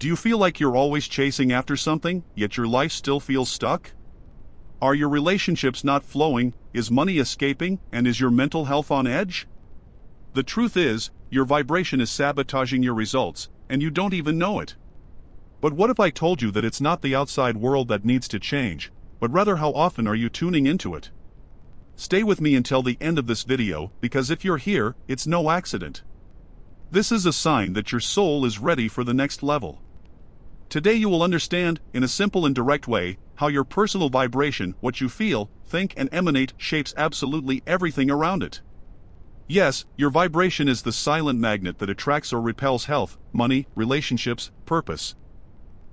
Do you feel like you're always chasing after something, yet your life still feels stuck? Are your relationships not flowing, is money escaping, and is your mental health on edge? The truth is, your vibration is sabotaging your results, and you don't even know it. But what if I told you that it's not the outside world that needs to change, but rather how often are you tuning into it? Stay with me until the end of this video, because if you're here, it's no accident. This is a sign that your soul is ready for the next level. Today you will understand, in a simple and direct way, how your personal vibration, what you feel, think and emanate, shapes absolutely everything around it. Yes, your vibration is the silent magnet that attracts or repels health, money, relationships, purpose.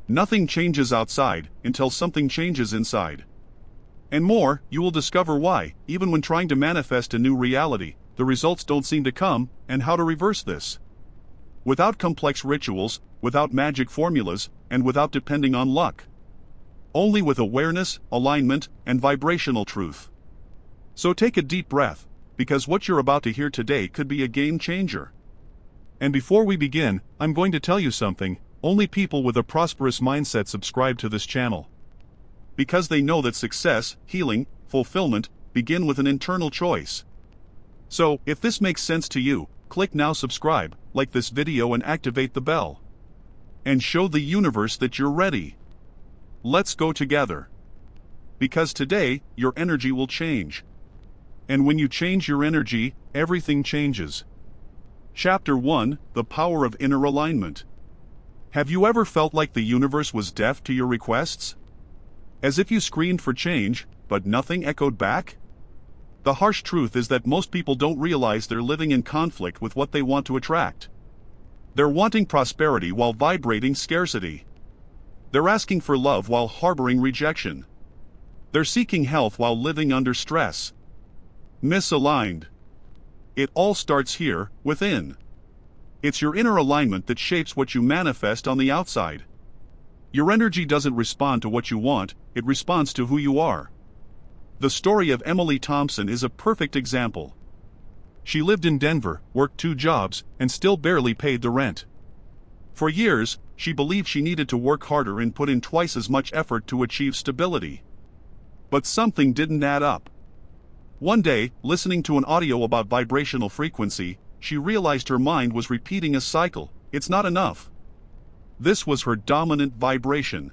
Nothing changes outside, until something changes inside. And more, you will discover why, even when trying to manifest a new reality, the results don't seem to come, and how to reverse this. Without complex rituals, without magic formulas, and without depending on luck. Only with awareness, alignment, and vibrational truth. So take a deep breath, because what you're about to hear today could be a game changer. And before we begin, I'm going to tell you something: only people with a prosperous mindset subscribe to this channel. Because they know that success, healing, fulfillment, begin with an internal choice. So, if this makes sense to you, click now, subscribe, like this video and activate the bell. And show the universe that you're ready. Let's go together. Because today, your energy will change. And when you change your energy, everything changes. Chapter 1: The Power of Inner Alignment. Have you ever felt like the universe was deaf to your requests? As if you screamed for change, but nothing echoed back? The harsh truth is that most people don't realize they're living in conflict with what they want to attract. They're wanting prosperity while vibrating scarcity. They're asking for love while harboring rejection. They're seeking health while living under stress. Misaligned. It all starts here, within. It's your inner alignment that shapes what you manifest on the outside. Your energy doesn't respond to what you want, it responds to who you are. The story of Emily Thompson is a perfect example. She lived in Denver, worked 2 jobs, and still barely paid the rent. For years, she believed she needed to work harder and put in twice as much effort to achieve stability. But something didn't add up. One day, listening to an audio about vibrational frequency, she realized her mind was repeating a cycle: it's not enough. This was her dominant vibration.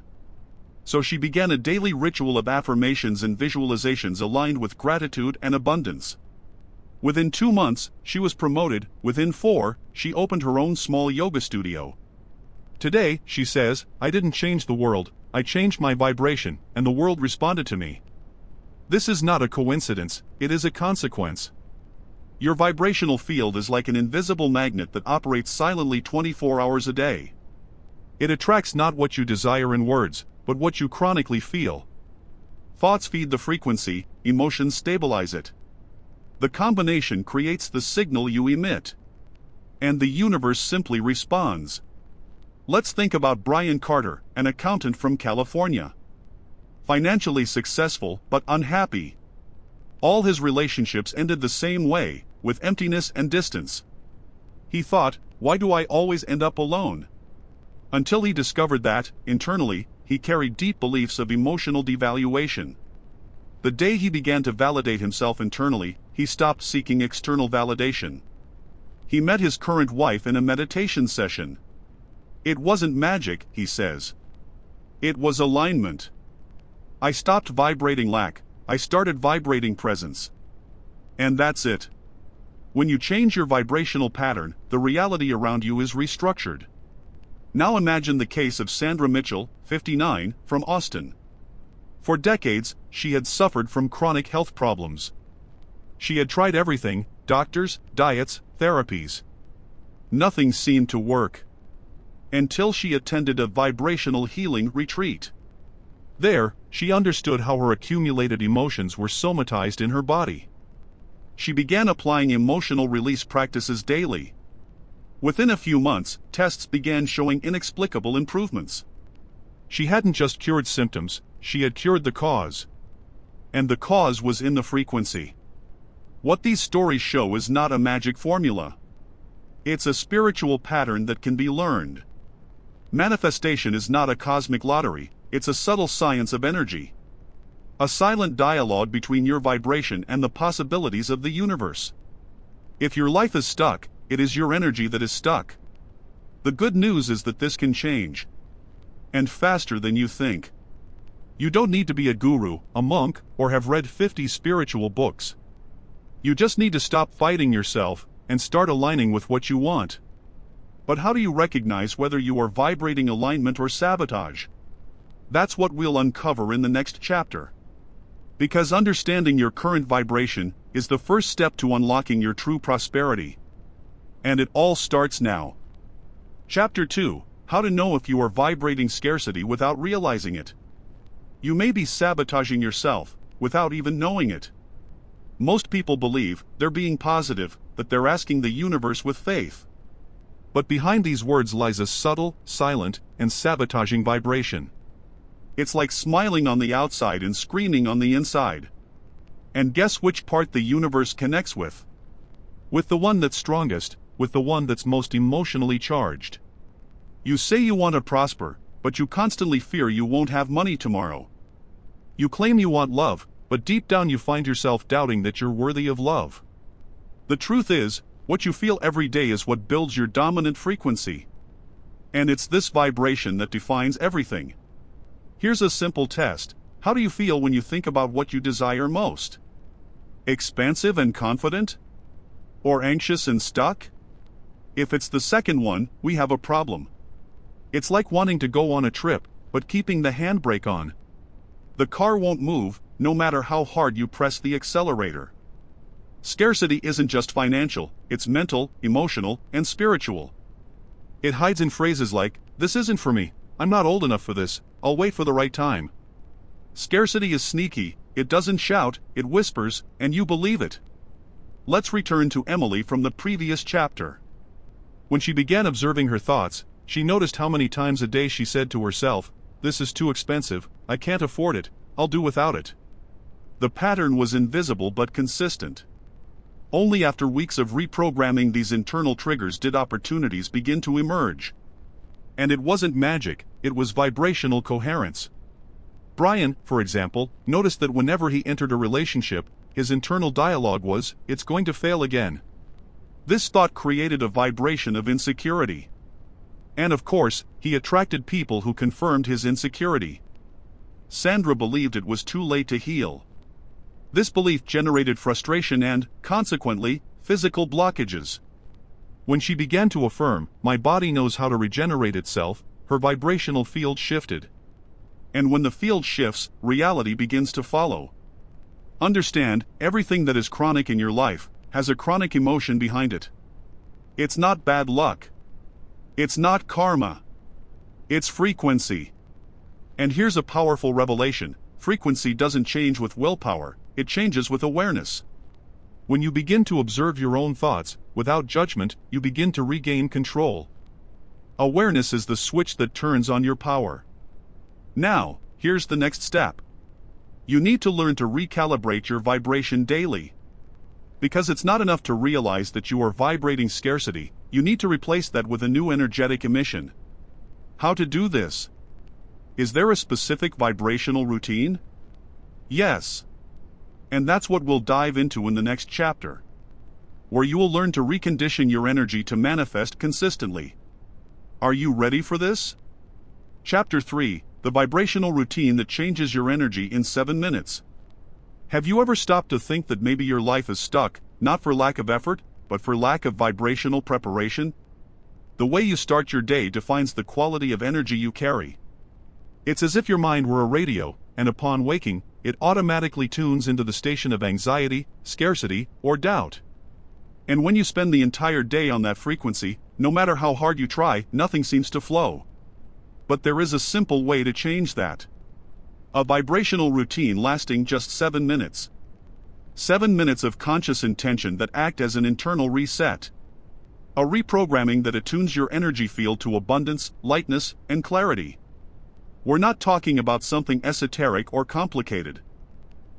So she began a daily ritual of affirmations and visualizations aligned with gratitude and abundance. Within 2 months, she was promoted. Within 4, she opened her own small yoga studio. Today, she says, I didn't change the world, I changed my vibration, and the world responded to me. This is not a coincidence, it is a consequence. Your vibrational field is like an invisible magnet that operates silently 24 hours a day. It attracts not what you desire in words, but what you chronically feel. Thoughts feed the frequency, emotions stabilize it. The combination creates the signal you emit. And the universe simply responds. Let's think about Brian Carter, an accountant from California. Financially successful, but unhappy. All his relationships ended the same way, with emptiness and distance. He thought, why do I always end up alone? Until he discovered that, internally, he carried deep beliefs of emotional devaluation. The day he began to validate himself internally, he stopped seeking external validation. He met his current wife in a meditation session. It wasn't magic, he says. It was alignment. I stopped vibrating lack, I started vibrating presence. And that's it. When you change your vibrational pattern, the reality around you is restructured. Now imagine the case of Sandra Mitchell, 59, from Austin. For decades, she had suffered from chronic health problems. She had tried everything: doctors, diets, therapies. Nothing seemed to work. Until she attended a vibrational healing retreat. There, she understood how her accumulated emotions were somatized in her body. She began applying emotional release practices daily. Within a few months, tests began showing inexplicable improvements. She hadn't just cured symptoms, she had cured the cause. And the cause was in the frequency. What these stories show is not a magic formula. It's a spiritual pattern that can be learned. Manifestation is not a cosmic lottery, it's a subtle science of energy. A silent dialogue between your vibration and the possibilities of the universe. If your life is stuck, it is your energy that is stuck. The good news is that this can change. And faster than you think. You don't need to be a guru, a monk, or have read 50 spiritual books. You just need to stop fighting yourself and start aligning with what you want. But how do you recognize whether you are vibrating alignment or sabotage? That's what we'll uncover in the next chapter. Because understanding your current vibration is the first step to unlocking your true prosperity. And it all starts now. Chapter 2: How to know if you are vibrating scarcity without realizing it. You may be sabotaging yourself without even knowing it. Most people believe they're being positive, that they're asking the universe with faith. But behind these words lies a subtle, silent, and sabotaging vibration. It's like smiling on the outside and screaming on the inside. And guess which part the universe connects with? With the one that's strongest, with the one that's most emotionally charged. You say you want to prosper, but you constantly fear you won't have money tomorrow. You claim you want love, but deep down you find yourself doubting that you're worthy of love. The truth is, what you feel every day is what builds your dominant frequency. And it's this vibration that defines everything. Here's a simple test. How do you feel when you think about what you desire most? Expansive and confident? Or anxious and stuck? If it's the second one, we have a problem. It's like wanting to go on a trip, but keeping the handbrake on. The car won't move, no matter how hard you press the accelerator. Scarcity isn't just financial, it's mental, emotional, and spiritual. It hides in phrases like, "This isn't for me, I'm not old enough for this, I'll wait for the right time." Scarcity is sneaky, it doesn't shout, it whispers, and you believe it. Let's return to Emily from the previous chapter. When she began observing her thoughts, she noticed how many times a day she said to herself, "This is too expensive, I can't afford it, I'll do without it." The pattern was invisible but consistent. Only after weeks of reprogramming these internal triggers did opportunities begin to emerge. And it wasn't magic, it was vibrational coherence. Brian, for example, noticed that whenever he entered a relationship, his internal dialogue was, "It's going to fail again." This thought created a vibration of insecurity. And of course, he attracted people who confirmed his insecurity. Sandra believed it was too late to heal. This belief generated frustration and, consequently, physical blockages. When she began to affirm, "My body knows how to regenerate itself," her vibrational field shifted. And when the field shifts, reality begins to follow. Understand, everything that is chronic in your life has a chronic emotion behind it. It's not bad luck. It's not karma. It's frequency. And here's a powerful revelation: frequency doesn't change with willpower, it changes with awareness. When you begin to observe your own thoughts, without judgment, you begin to regain control. Awareness is the switch that turns on your power. Now, here's the next step. You need to learn to recalibrate your vibration daily. Because it's not enough to realize that you are vibrating scarcity, you need to replace that with a new energetic emission. How to do this? Is there a specific vibrational routine? Yes. And that's what we'll dive into in the next chapter, where you will learn to recondition your energy to manifest consistently. Are you ready for this? Chapter 3: The vibrational routine that changes your energy in 7 minutes. Have you ever stopped to think that maybe your life is stuck, not for lack of effort, but for lack of vibrational preparation? The way you start your day defines the quality of energy you carry. It's as if your mind were a radio, and upon waking, it automatically tunes into the station of anxiety, scarcity, or doubt. And when you spend the entire day on that frequency, no matter how hard you try, nothing seems to flow. But there is a simple way to change that. A vibrational routine lasting just 7 minutes. 7 minutes of conscious intention that act as an internal reset. A reprogramming that attunes your energy field to abundance, lightness, and clarity. We're not talking about something esoteric or complicated.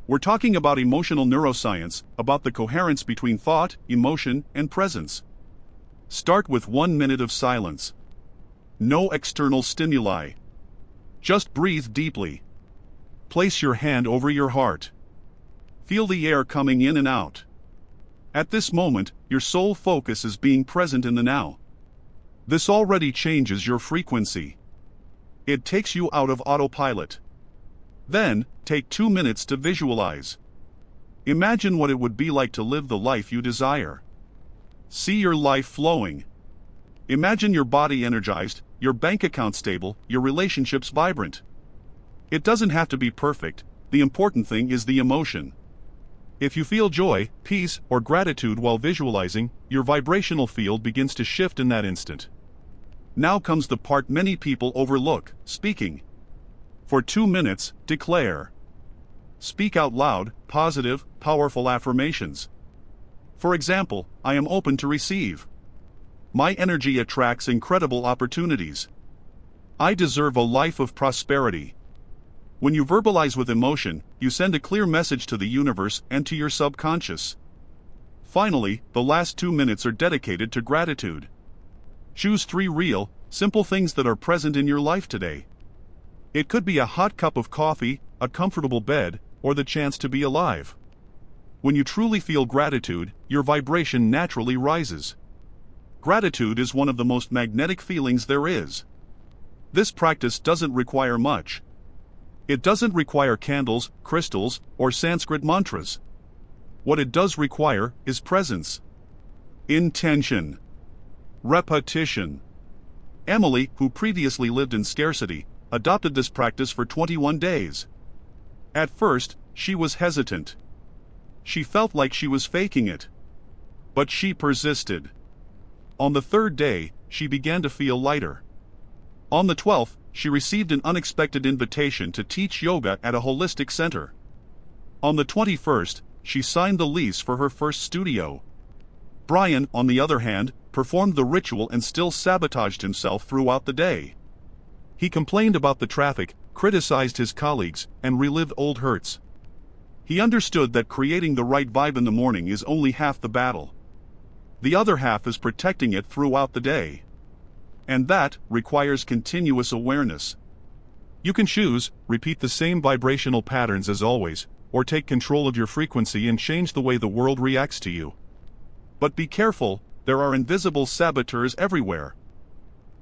We're talking about emotional neuroscience, about the coherence between thought, emotion, and presence. Start with 1 minute of silence. No external stimuli. Just breathe deeply. Place your hand over your heart. Feel the air coming in and out. At this moment, your sole focus is being present in the now. This already changes your frequency. It takes you out of autopilot. Then, take 2 minutes to visualize. Imagine what it would be like to live the life you desire. See your life flowing. Imagine your body energized, your bank account stable, your relationships vibrant. It doesn't have to be perfect, the important thing is the emotion. If you feel joy, peace, or gratitude while visualizing, your vibrational field begins to shift in that instant. Now comes the part many people overlook, speaking. For 2 minutes, declare. Speak out loud, positive, powerful affirmations. For example, I am open to receive. My energy attracts incredible opportunities. I deserve a life of prosperity. When you verbalize with emotion, you send a clear message to the universe and to your subconscious. Finally, the last 2 minutes are dedicated to gratitude. Choose 3 real, simple things that are present in your life today. It could be a hot cup of coffee, a comfortable bed, or the chance to be alive. When you truly feel gratitude, your vibration naturally rises. Gratitude is one of the most magnetic feelings there is. This practice doesn't require much. It doesn't require candles, crystals, or Sanskrit mantras. What it does require is presence, intention, repetition. Emily, who previously lived in scarcity, adopted this practice for 21 days. At first, she was hesitant. She felt like she was faking it. But she persisted. On the 3rd day, she began to feel lighter. On the 12th, she received an unexpected invitation to teach yoga at a holistic center. On the 21st, she signed the lease for her first studio. Brian, on the other hand, performed the ritual and still sabotaged himself throughout the day. He complained about the traffic, criticized his colleagues, and relived old hurts. He understood that creating the right vibe in the morning is only half the battle. The other half is protecting it throughout the day. And that requires continuous awareness. You can choose, repeat the same vibrational patterns as always, or take control of your frequency and change the way the world reacts to you. But be careful, there are invisible saboteurs everywhere.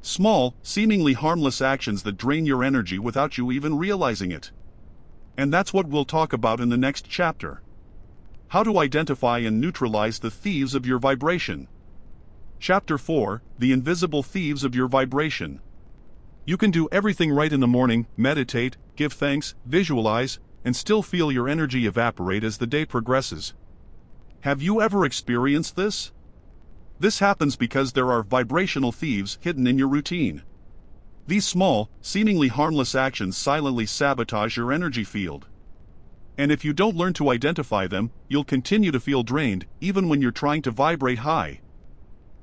Small, seemingly harmless actions that drain your energy without you even realizing it. And that's what we'll talk about in the next chapter. How to identify and neutralize the thieves of your vibration. Chapter 4, The Invisible Thieves of Your Vibration. You can do everything right in the morning, meditate, give thanks, visualize, and still feel your energy evaporate as the day progresses. Have you ever experienced this? This happens because there are vibrational thieves hidden in your routine. These small, seemingly harmless actions silently sabotage your energy field. And if you don't learn to identify them, you'll continue to feel drained, even when you're trying to vibrate high.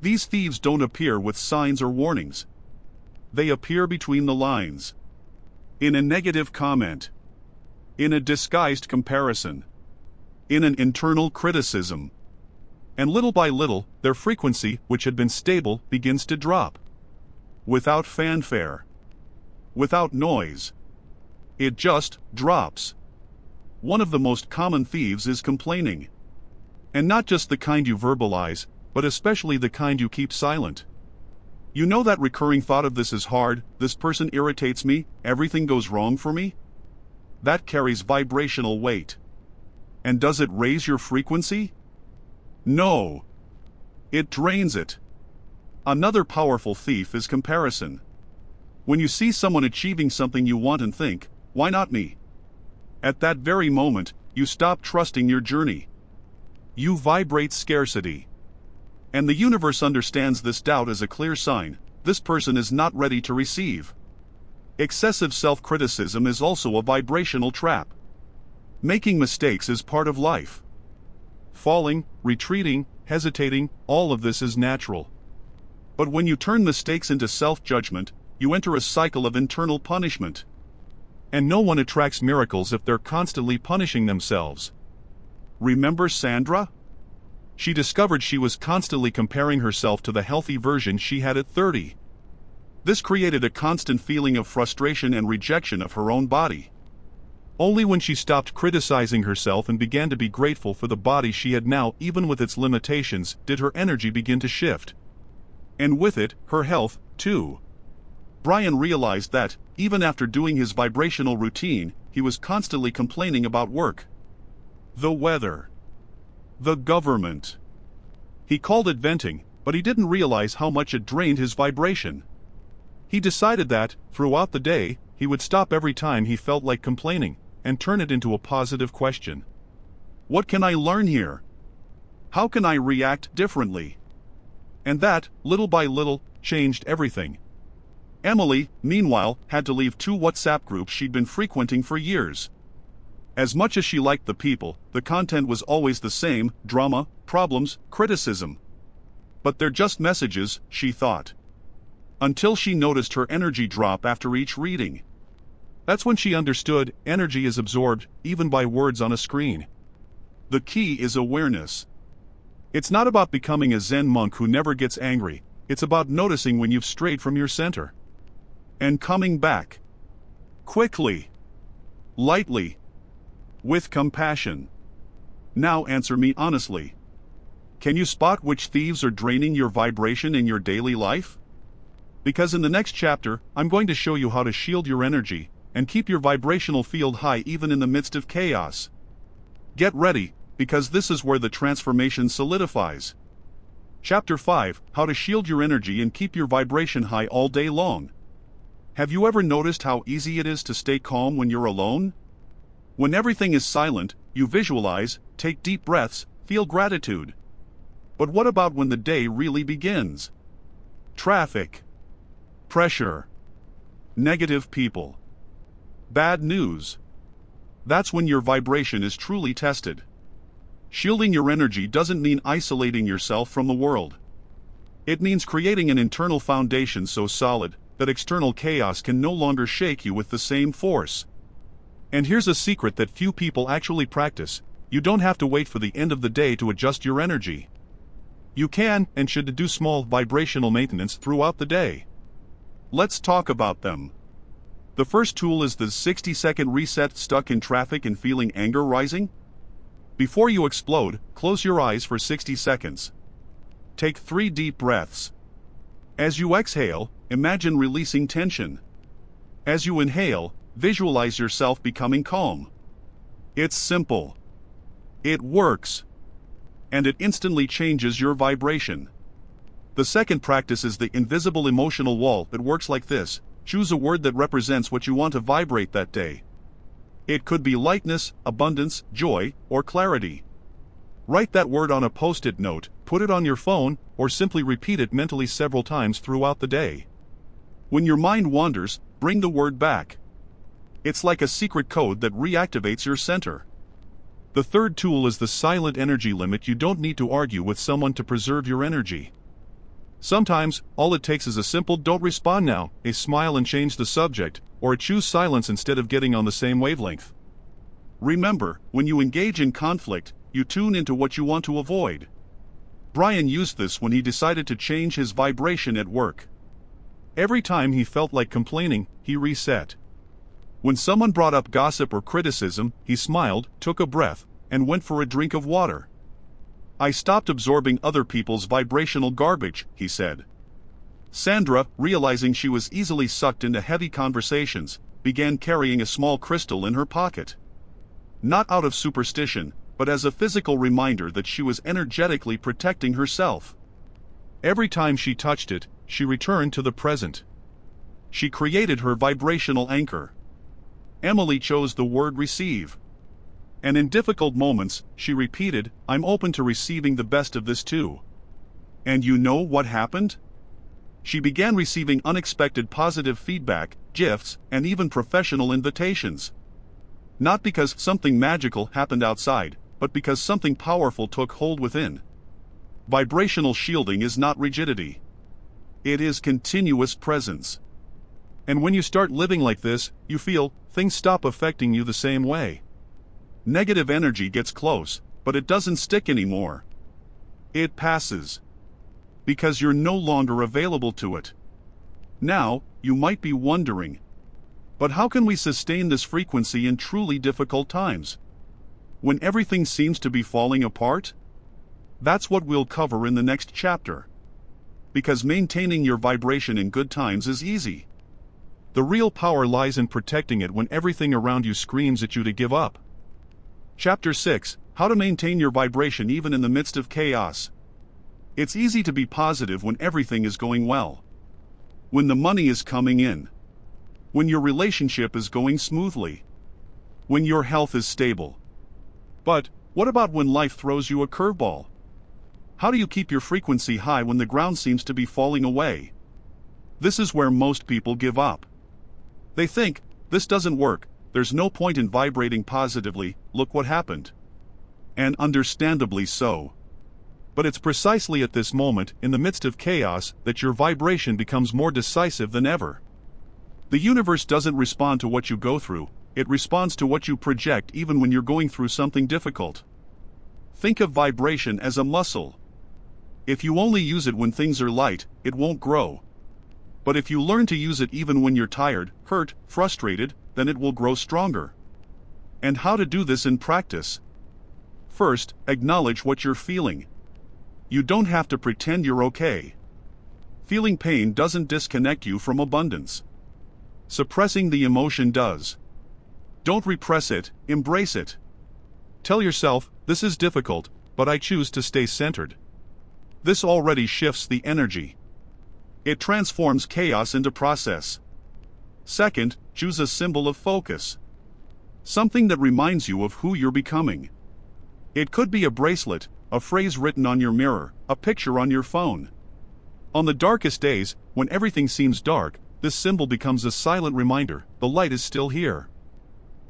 These thieves don't appear with signs or warnings. They appear between the lines. In a negative comment. In a disguised comparison. In an internal criticism. And little by little, their frequency, which had been stable, begins to drop. Without fanfare. Without noise. It just drops. One of the most common thieves is complaining. And not just the kind you verbalize, but especially the kind you keep silent. You know that recurring thought of this is hard, this person irritates me, everything goes wrong for me? That carries vibrational weight. And does it raise your frequency? No. It drains it. Another powerful thief is comparison. When you see someone achieving something you want and think, why not me? At that very moment, you stop trusting your journey. You vibrate scarcity. And the universe understands this doubt as a clear sign, this person is not ready to receive. Excessive self-criticism is also a vibrational trap. Making mistakes is part of life. Falling, retreating, hesitating, all of this is natural. But when you turn mistakes into self-judgment, you enter a cycle of internal punishment. And no one attracts miracles if they're constantly punishing themselves. Remember Sandra? She discovered she was constantly comparing herself to the healthy version she had at 30. This created a constant feeling of frustration and rejection of her own body. Only when she stopped criticizing herself and began to be grateful for the body she had now, even with its limitations, did her energy begin to shift. And with it, her health, too. Brian realized that, even after doing his vibrational routine, he was constantly complaining about work, the weather, the government. He called it venting, but he didn't realize how much it drained his vibration. He decided that, throughout the day, he would stop every time he felt like complaining, and turn it into a positive question. What can I learn here? How can I react differently? And that, little by little, changed everything. Emily, meanwhile, had to leave 2 WhatsApp groups she'd been frequenting for years. As much as she liked the people, the content was always the same: drama, problems, criticism. But they're just messages, she thought. Until she noticed her energy drop after each reading. That's when she understood energy is absorbed, even by words on a screen. The key is awareness. It's not about becoming a Zen monk who never gets angry, it's about noticing when you've strayed from your center. And coming back. Quickly. Lightly. With compassion. Now answer me honestly. Can you spot which thieves are draining your vibration in your daily life? Because in the next chapter, I'm going to show you how to shield your energy and keep your vibrational field high even in the midst of chaos. Get ready, because this is where the transformation solidifies. Chapter 5: How to shield your energy and keep your vibration high all day long. Have you ever noticed how easy it is to stay calm when you're alone? When everything is silent, you visualize, take deep breaths, feel gratitude. But what about when the day really begins? Traffic. Pressure. Negative people. Bad news. That's when your vibration is truly tested. Shielding your energy doesn't mean isolating yourself from the world. It means creating an internal foundation so solid that external chaos can no longer shake you with the same force. And here's a secret that few people actually practice: you don't have to wait for the end of the day to adjust your energy. You can and should do small vibrational maintenance throughout the day. Let's talk about them. The first tool is the 60-second reset. Stuck in traffic and feeling anger rising? Before you explode, close your eyes for 60 seconds. Take 3 deep breaths. As you exhale, imagine releasing tension. As you inhale, visualize yourself becoming calm. It's simple. It works. And it instantly changes your vibration. The second practice is the invisible emotional wall. That works like this: choose a word that represents what you want to vibrate that day. It could be lightness, abundance, joy, or clarity. Write that word on a post-it note, put it on your phone, or simply repeat it mentally several times throughout the day. When your mind wanders, bring the word back. It's like a secret code that reactivates your center. The third tool is the silent energy limit. You don't need to argue with someone to preserve your energy. Sometimes, all it takes is a simple "don't respond now," a smile and change the subject, or a choose silence instead of getting on the same wavelength. Remember, when you engage in conflict, you tune into what you want to avoid. Brian used this when he decided to change his vibration at work. Every time he felt like complaining, he reset. When someone brought up gossip or criticism, he smiled, took a breath, and went for a drink of water. I stopped absorbing other people's vibrational garbage, he said. Sandra, realizing she was easily sucked into heavy conversations, began carrying a small crystal in her pocket. Not out of superstition, but as a physical reminder that she was energetically protecting herself. Every time she touched it, she returned to the present. She created her vibrational anchor. Emily chose the word receive. And in difficult moments, she repeated, "I'm open to receiving the best of this too." And you know what happened? She began receiving unexpected positive feedback, gifts, and even professional invitations. Not because something magical happened outside, but because something powerful took hold within. Vibrational shielding is not rigidity. It is continuous presence. And when you start living like this, you feel things stop affecting you the same way. Negative energy gets close, but it doesn't stick anymore. It passes. Because you're no longer available to it. Now, you might be wondering, but how can we sustain this frequency in truly difficult times? When everything seems to be falling apart? That's what we'll cover in the next chapter. Because maintaining your vibration in good times is easy. The real power lies in protecting it when everything around you screams at you to give up. Chapter 6: How to maintain your vibration even in the midst of chaos. It's easy to be positive when everything is going well. When the money is coming in. When your relationship is going smoothly. When your health is stable. But, what about when life throws you a curveball? How do you keep your frequency high when the ground seems to be falling away? This is where most people give up. They think, this doesn't work, there's no point in vibrating positively, look what happened. And understandably so. But it's precisely at this moment, in the midst of chaos, that your vibration becomes more decisive than ever. The universe doesn't respond to what you go through, it responds to what you project even when you're going through something difficult. Think of vibration as a muscle. If you only use it when things are light, it won't grow. But if you learn to use it even when you're tired, hurt, frustrated, then it will grow stronger. And how to do this in practice? First, acknowledge what you're feeling. You don't have to pretend you're okay. Feeling pain doesn't disconnect you from abundance. Suppressing the emotion does. Don't repress it, embrace it. Tell yourself, this is difficult, but I choose to stay centered. This already shifts the energy. It transforms chaos into process. Second, choose a symbol of focus. Something that reminds you of who you're becoming. It could be a bracelet, a phrase written on your mirror, a picture on your phone. On the darkest days, when everything seems dark, this symbol becomes a silent reminder, the light is still here.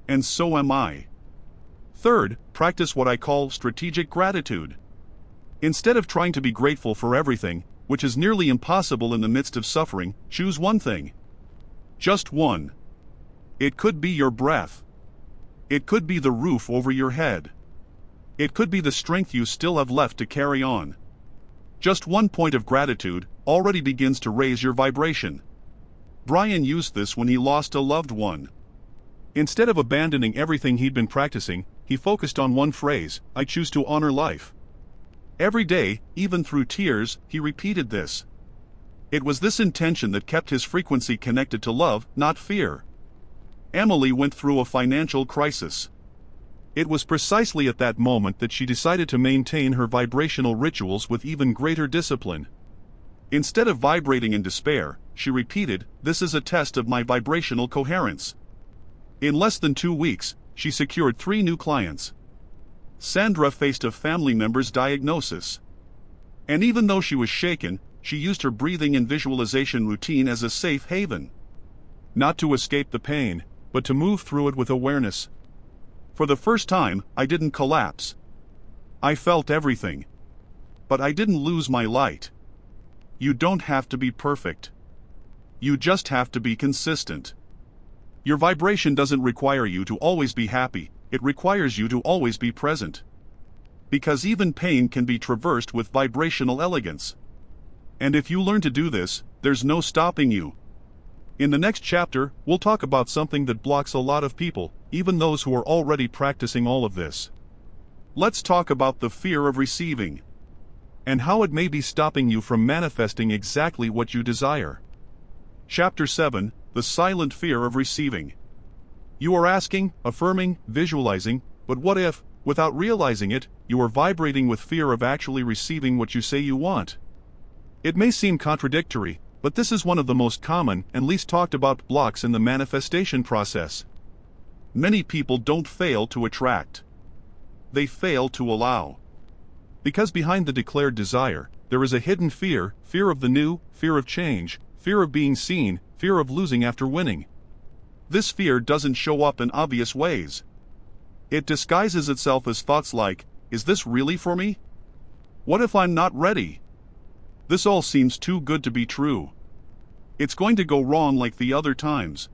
And so am I. Third, practice what I call strategic gratitude. Instead of trying to be grateful for everything, which is nearly impossible in the midst of suffering, choose one thing. Just one. It could be your breath. It could be the roof over your head. It could be the strength you still have left to carry on. Just one point of gratitude already begins to raise your vibration. Brian used this when he lost a loved one. Instead of abandoning everything he'd been practicing, he focused on one phrase, I choose to honor life. Every day, even through tears, he repeated this. It was this intention that kept his frequency connected to love, not fear. Emily went through a financial crisis. It was precisely at that moment that she decided to maintain her vibrational rituals with even greater discipline. Instead of vibrating in despair, she repeated, this is a test of my vibrational coherence. In less than 2 weeks, she secured 3 new clients. Sandra faced a family member's diagnosis. And even though she was shaken, she used her breathing and visualization routine as a safe haven. Not to escape the pain, but to move through it with awareness. For the first time, I didn't collapse. I felt everything. But I didn't lose my light. You don't have to be perfect. You just have to be consistent. Your vibration doesn't require you to always be happy, it requires you to always be present. Because even pain can be traversed with vibrational elegance. And if you learn to do this, there's no stopping you. In the next chapter, we'll talk about something that blocks a lot of people, even those who are already practicing all of this. Let's talk about the fear of receiving. And how it may be stopping you from manifesting exactly what you desire. Chapter 7, The Silent Fear of Receiving. You are asking, affirming, visualizing, but what if, without realizing it, you are vibrating with fear of actually receiving what you say you want? It may seem contradictory, but this is one of the most common and least talked about blocks in the manifestation process. Many people don't fail to attract. They fail to allow. Because behind the declared desire, there is a hidden fear, fear of the new, fear of change, fear of being seen, fear of losing after winning. This fear doesn't show up in obvious ways. It disguises itself as thoughts like, is this really for me? What if I'm not ready? This all seems too good to be true. It's going to go wrong like the other times.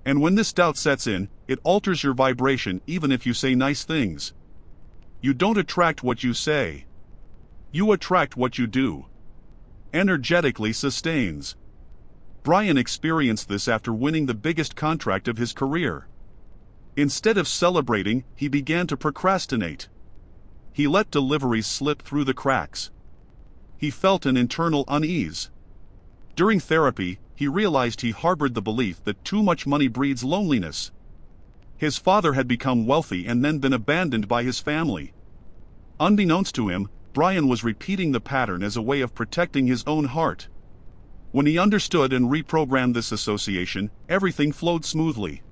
And when this doubt sets in, it alters your vibration even if you say nice things. You don't attract what you say. You attract what you do. Energetically sustains. Brian experienced this after winning the biggest contract of his career. Instead of celebrating, he began to procrastinate. He let deliveries slip through the cracks. He felt an internal unease. During therapy, he realized he harbored the belief that too much money breeds loneliness. His father had become wealthy and then been abandoned by his family. Unbeknownst to him, Brian was repeating the pattern as a way of protecting his own heart. When he understood and reprogrammed this association, everything flowed smoothly.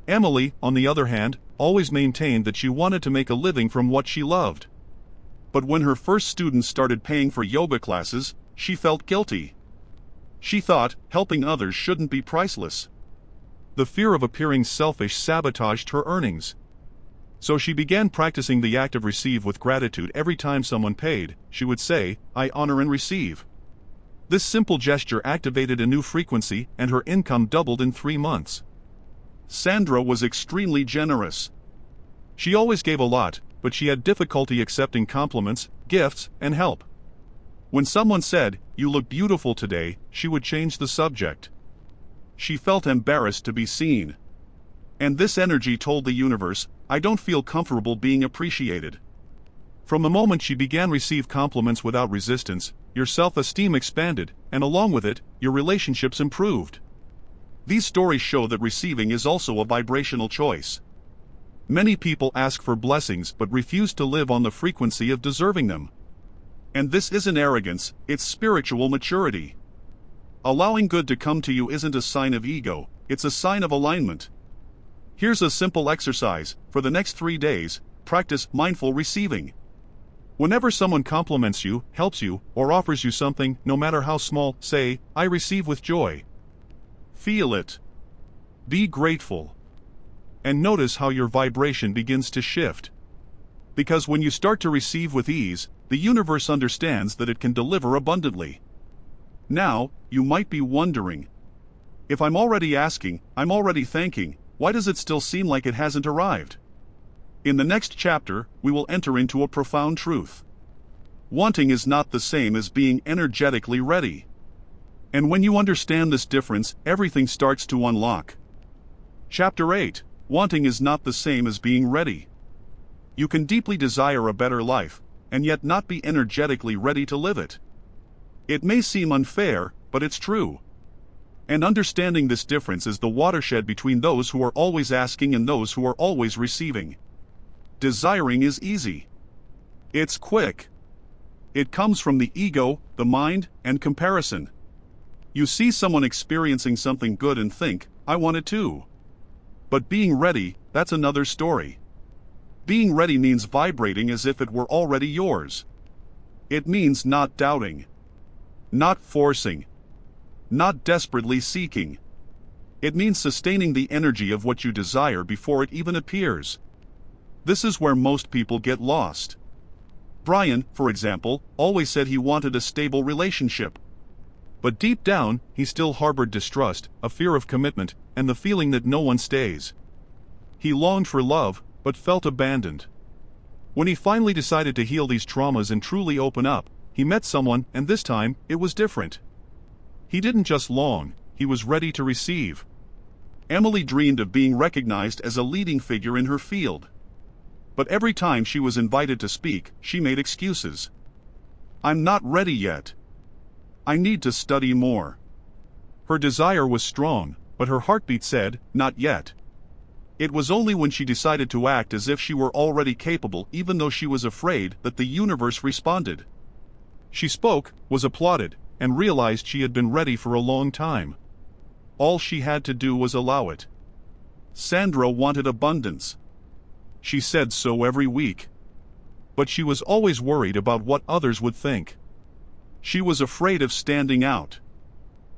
Emily, on the other hand, always maintained that she wanted to make a living from what she loved. But when her first students started paying for yoga classes, she felt guilty. She thought helping others shouldn't be priceless. The fear of appearing selfish sabotaged her earnings. So she began practicing the act of receive with gratitude every time someone paid. She would say, "I honor and receive." This simple gesture activated a new frequency, and her income doubled in 3 months. Sandra was extremely generous. She always gave a lot, but she had difficulty accepting compliments, gifts, and help. When someone said, "You look beautiful today," she would change the subject. She felt embarrassed to be seen. And this energy told the universe, "I don't feel comfortable being appreciated." From the moment she began receive compliments without resistance, your self-esteem expanded, and along with it, your relationships improved. These stories show that receiving is also a vibrational choice. Many people ask for blessings but refuse to live on the frequency of deserving them. And this isn't arrogance, it's spiritual maturity. Allowing good to come to you isn't a sign of ego, it's a sign of alignment. Here's a simple exercise. For the next 3 days, practice mindful receiving. Whenever someone compliments you, helps you, or offers you something, no matter how small, say, "I receive with joy." Feel it. Be grateful. And notice how your vibration begins to shift. Because when you start to receive with ease, the universe understands that it can deliver abundantly. Now, you might be wondering, if I'm already asking, I'm already thanking, why does it still seem like it hasn't arrived? In the next chapter, we will enter into a profound truth. Wanting is not the same as being energetically ready. And when you understand this difference, everything starts to unlock. Chapter 8. Wanting is not the same as being ready. You can deeply desire a better life, and yet not be energetically ready to live it. It may seem unfair, but it's true. And understanding this difference is the watershed between those who are always asking and those who are always receiving. Desiring is easy. It's quick. It comes from the ego, the mind, and comparison. You see someone experiencing something good and think, "I want it too." But being ready, that's another story. Being ready means vibrating as if it were already yours. It means not doubting, not forcing, not desperately seeking. It means sustaining the energy of what you desire before it even appears. This is where most people get lost. Brian, for example, always said he wanted a stable relationship. But deep down, he still harbored distrust, a fear of commitment, and the feeling that no one stays. He longed for love, but felt abandoned. When he finally decided to heal these traumas and truly open up, he met someone, and this time, it was different. He didn't just long, he was ready to receive. Emily dreamed of being recognized as a leading figure in her field. But every time she was invited to speak, she made excuses. "I'm not ready yet. I need to study more." Her desire was strong, but her heartbeat said, "Not yet." It was only when she decided to act as if she were already capable, even though she was afraid, that the universe responded. She spoke, was applauded, and realized she had been ready for a long time. All she had to do was allow it. Sandra wanted abundance. She said so every week. But she was always worried about what others would think. She was afraid of standing out.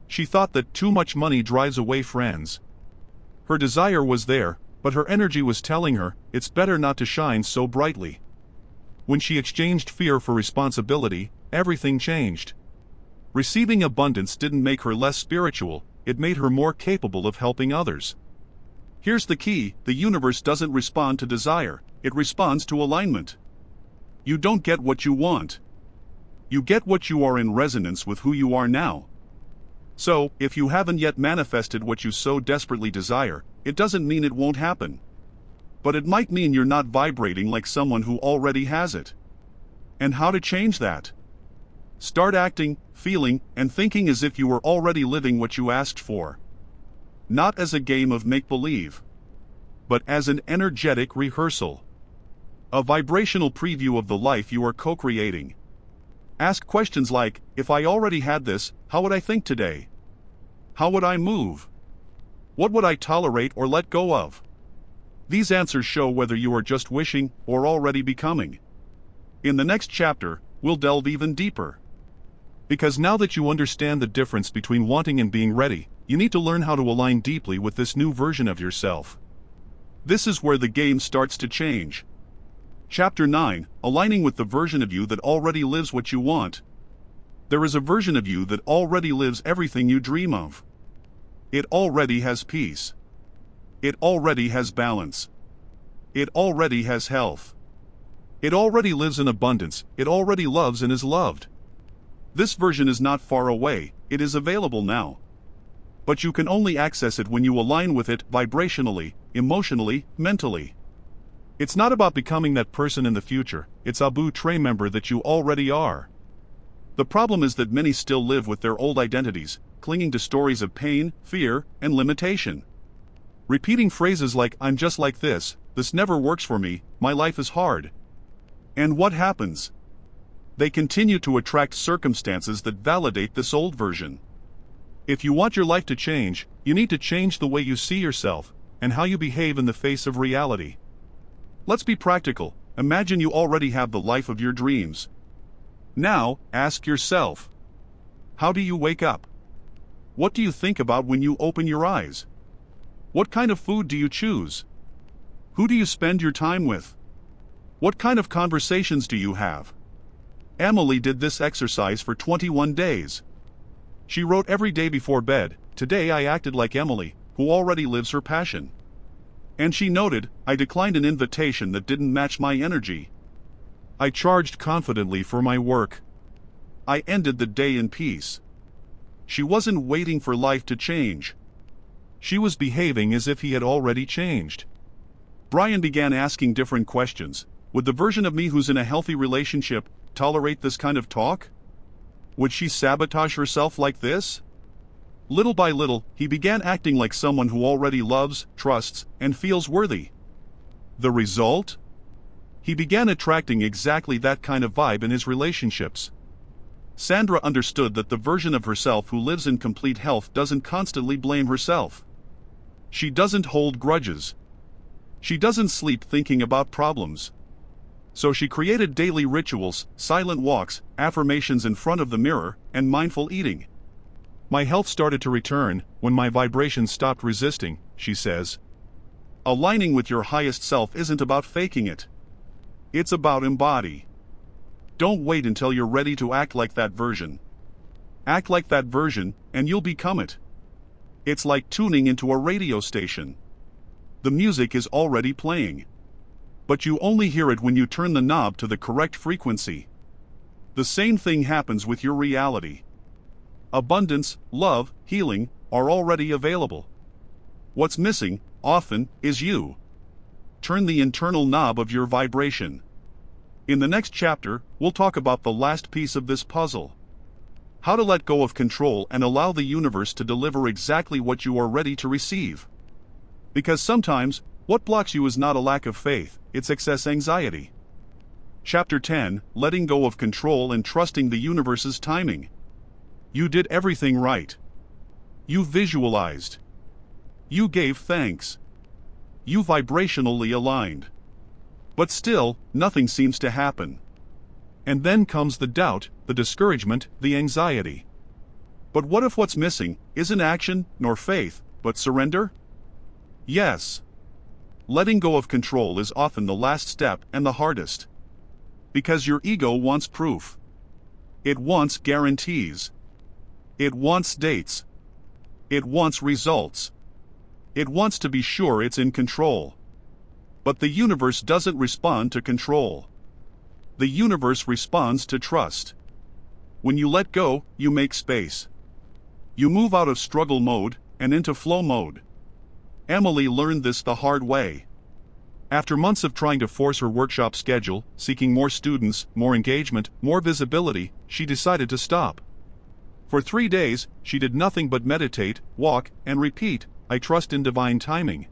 She thought that too much money drives away friends. Her desire was there, but her energy was telling her, it's better not to shine so brightly. When she exchanged fear for responsibility, everything changed. Receiving abundance didn't make her less spiritual, it made her more capable of helping others. Here's the key: the universe doesn't respond to desire, it responds to alignment. You don't get what you want. You get what you are in resonance with who you are now. So, if you haven't yet manifested what you so desperately desire, it doesn't mean it won't happen. But it might mean you're not vibrating like someone who already has it. And how to change that? Start acting, feeling, and thinking as if you were already living what you asked for. Not as a game of make-believe, but as an energetic rehearsal. A vibrational preview of the life you are co-creating. Ask questions like, if I already had this, how would I think today? How would I move? What would I tolerate or let go of? These answers show whether you are just wishing or already becoming. In the next chapter, we'll delve even deeper. Because now that you understand the difference between wanting and being ready, you need to learn how to align deeply with this new version of yourself. This is where the game starts to change. Chapter 9, Aligning with the version of you that already lives what you want. There is a version of you that already lives everything you dream of. It already has peace. It already has balance. It already has health. It already lives in abundance. It already loves and is loved. This version is not far away, it is available now. But you can only access it when you align with it vibrationally, emotionally, mentally. It's not about becoming that person in the future, it's about remember that you already are. The problem is that many still live with their old identities, clinging to stories of pain, fear, and limitation. Repeating phrases like, I'm just like this never works for me, my life is hard. And what happens? They continue to attract circumstances that validate this old version. If you want your life to change, you need to change the way you see yourself, and how you behave in the face of reality. Let's be practical. Imagine you already have the life of your dreams. Now, ask yourself, how do you wake up? What do you think about when you open your eyes? What kind of food do you choose? Who do you spend your time with? What kind of conversations do you have? Emily did this exercise for 21 days. She wrote every day before bed, today I acted like Emily, who already lives her passion. And she noted, I declined an invitation that didn't match my energy. I charged confidently for my work. I ended the day in peace. She wasn't waiting for life to change. She was behaving as if he had already changed. Brian began asking different questions. Would the version of me who's in a healthy relationship tolerate this kind of talk? Would she sabotage herself like this? Little by little, he began acting like someone who already loves, trusts, and feels worthy. The result? He began attracting exactly that kind of vibe in his relationships. Sandra understood that the version of herself who lives in complete health doesn't constantly blame herself. She doesn't hold grudges. She doesn't sleep thinking about problems. So she created daily rituals, silent walks, affirmations in front of the mirror, and mindful eating. My health started to return when my vibrations stopped resisting, she says. Aligning with your highest self isn't about faking it. It's about embody. Don't wait until you're ready to act like that version. Act like that version, and you'll become it. It's like tuning into a radio station. The music is already playing. But you only hear it when you turn the knob to the correct frequency. The same thing happens with your reality. Abundance, love, healing, are already available. What's missing, often, is you. Turn the internal knob of your vibration. In the next chapter, we'll talk about the last piece of this puzzle. How to let go of control and allow the universe to deliver exactly what you are ready to receive. Because sometimes, what blocks you is not a lack of faith, it's excess anxiety. Chapter 10, Letting Go of Control and Trusting the Universe's Timing. You did everything right. You visualized. You gave thanks. You vibrationally aligned. But still, nothing seems to happen. And then comes the doubt, the discouragement, the anxiety. But what if what's missing isn't action nor faith, but surrender? Yes. Letting go of control is often the last step and the hardest. Because your ego wants proof. It wants guarantees. It wants dates. It wants results. It wants to be sure it's in control. But the universe doesn't respond to control. The universe responds to trust. When you let go, you make space. You move out of struggle mode and into flow mode. Emily learned this the hard way. After months of trying to force her workshop schedule, seeking more students, more engagement, more visibility, she decided to stop. For 3 days, she did nothing but meditate, walk, and repeat, "I trust in divine timing."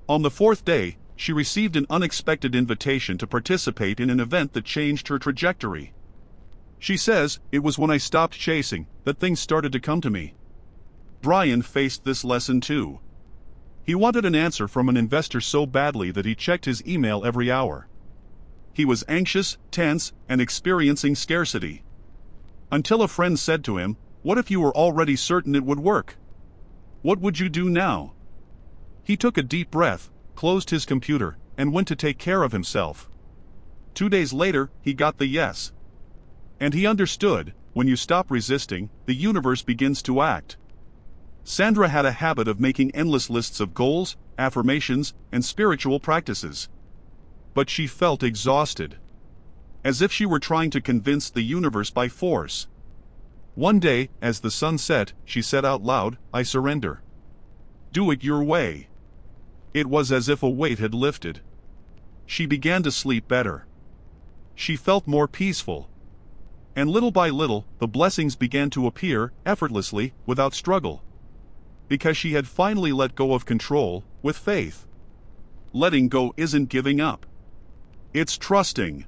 On the 4th day, she received an unexpected invitation to participate in an event that changed her trajectory. She says, "It was when I stopped chasing that things started to come to me." Brian faced this lesson too. He wanted an answer from an investor so badly that he checked his email every hour. He was anxious, tense, and experiencing scarcity. Until a friend said to him, "What if you were already certain it would work? What would you do now?" He took a deep breath, closed his computer, and went to take care of himself. 2 days later, he got the yes. And he understood, when you stop resisting, the universe begins to act. Sandra had a habit of making endless lists of goals, affirmations, and spiritual practices. But she felt exhausted. As if she were trying to convince the universe by force. One day, as the sun set, she said out loud, "I surrender. Do it your way." It was as if a weight had lifted. She began to sleep better. She felt more peaceful. And little by little, the blessings began to appear, effortlessly, without struggle. Because she had finally let go of control, with faith. Letting go isn't giving up. It's trusting.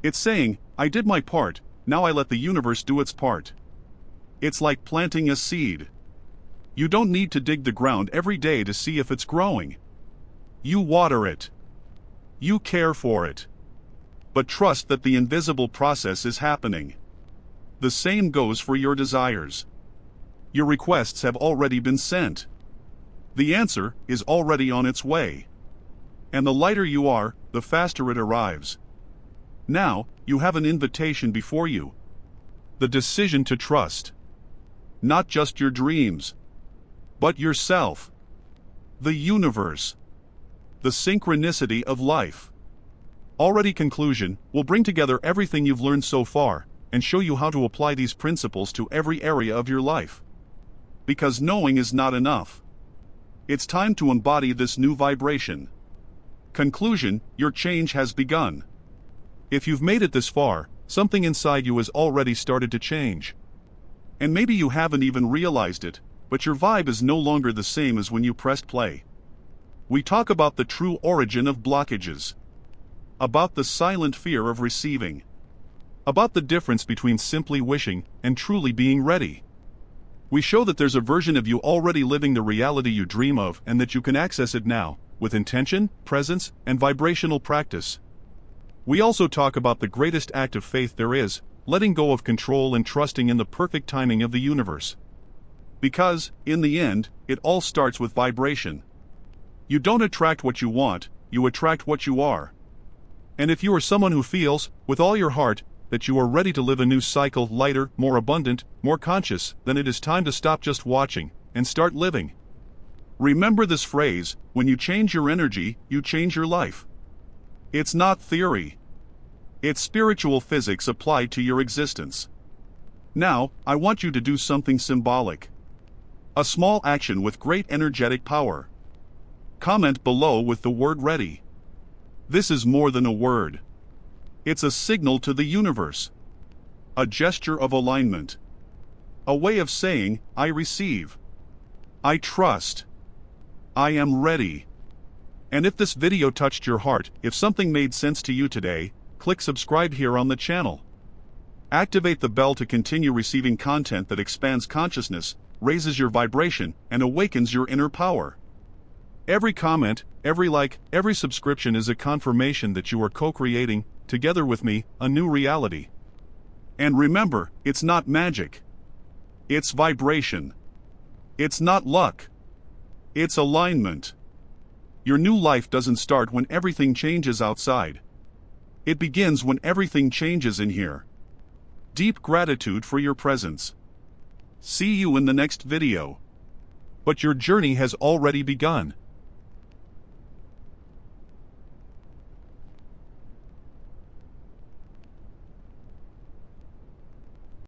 It's saying, "I did my part, now I let the universe do its part." It's like planting a seed. You don't need to dig the ground every day to see if it's growing. You water it. You care for it. But trust that the invisible process is happening. The same goes for your desires. Your requests have already been sent. The answer is already on its way. And the lighter you are, the faster it arrives. Now, you have an invitation before you. The decision to trust. Not just your dreams. But yourself. The universe. The synchronicity of life. Already conclusion will bring together everything you've learned so far, and show you how to apply these principles to every area of your life. Because knowing is not enough. It's time to embody this new vibration. Conclusion, your change has begun. If you've made it this far, something inside you has already started to change. And maybe you haven't even realized it, but your vibe is no longer the same as when you pressed play. We talk about the true origin of blockages. About the silent fear of receiving. About the difference between simply wishing and truly being ready. We show that there's a version of you already living the reality you dream of and that you can access it now, with intention, presence, and vibrational practice. We also talk about the greatest act of faith there is, letting go of control and trusting in the perfect timing of the universe. Because, in the end, it all starts with vibration. You don't attract what you want, you attract what you are. And if you are someone who feels, with all your heart, that you are ready to live a new cycle, lighter, more abundant, more conscious, then it is time to stop just watching, and start living. Remember this phrase, when you change your energy, you change your life. It's not theory. It's spiritual physics applied to your existence. Now, I want you to do something symbolic. A small action with great energetic power. Comment below with the word ready. This is more than a word. It's a signal to the universe. A gesture of alignment. A way of saying, I receive. I trust. I am ready. And if this video touched your heart, if something made sense to you today, click subscribe here on the channel. Activate the bell to continue receiving content that expands consciousness, raises your vibration, and awakens your inner power. Every comment, every like, every subscription is a confirmation that you are co-creating, together with me, a new reality. And remember, it's not magic. It's vibration. It's not luck. It's alignment. Your new life doesn't start when everything changes outside. It begins when everything changes in here. Deep gratitude for your presence. See you in the next video. But your journey has already begun.